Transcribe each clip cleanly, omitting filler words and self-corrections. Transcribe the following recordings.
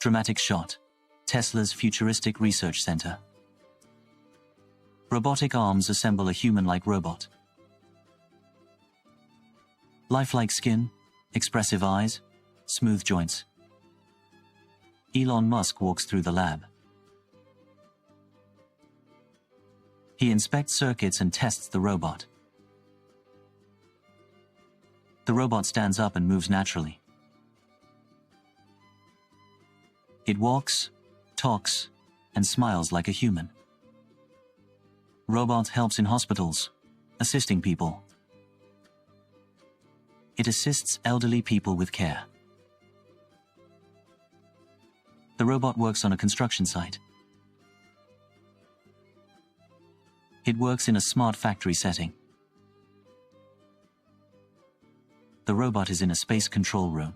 Dramatic shot. Tesla's futuristic research center. Robotic arms assemble a human-like robot. Lifelike skin, expressive eyes, smooth joints. Elon Musk walks through the lab. He inspects circuits and tests the robot. The robot stands up and moves naturally. It walks, talks, and smiles like a human. Robot helps in hospitals, assisting people. It assists elderly people with care. The robot works on a construction site. It works in a smart factory setting. The robot is in a space control room.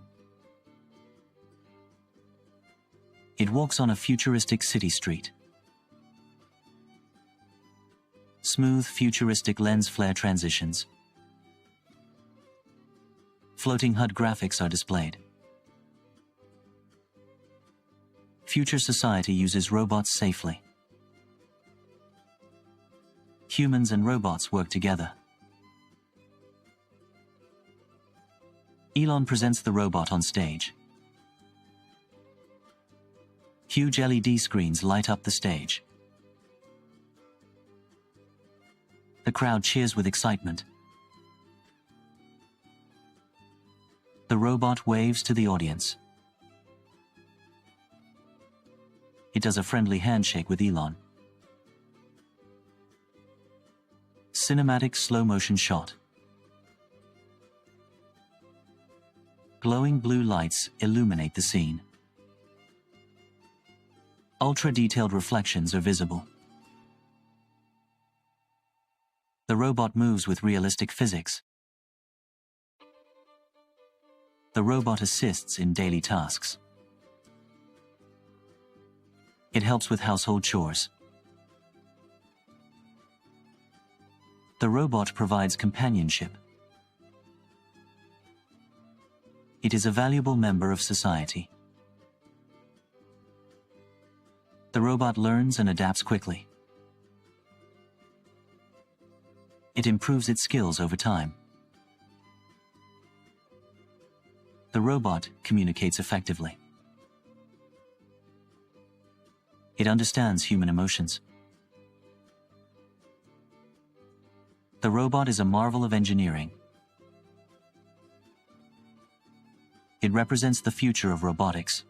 It walks on a futuristic city street. Smooth futuristic lens flare transitions. Floating HUD graphics are displayed. Future society uses robots safely. Humans and robots work together. Elon presents the robot on stage. Huge LED screens light up the stage. The crowd cheers with excitement. The robot waves to the audience. It does a friendly handshake with Elon. Cinematic slow-motion shot. Glowing blue lights illuminate the scene. Ultra-detailed reflections are visible. The robot moves with realistic physics. The robot assists in daily tasks. It helps with household chores. The robot provides companionship. It is a valuable member of society. The robot learns and adapts quickly. It improves its skills over time. The robot communicates effectively. It understands human emotions. The robot is a marvel of engineering. It represents the future of robotics.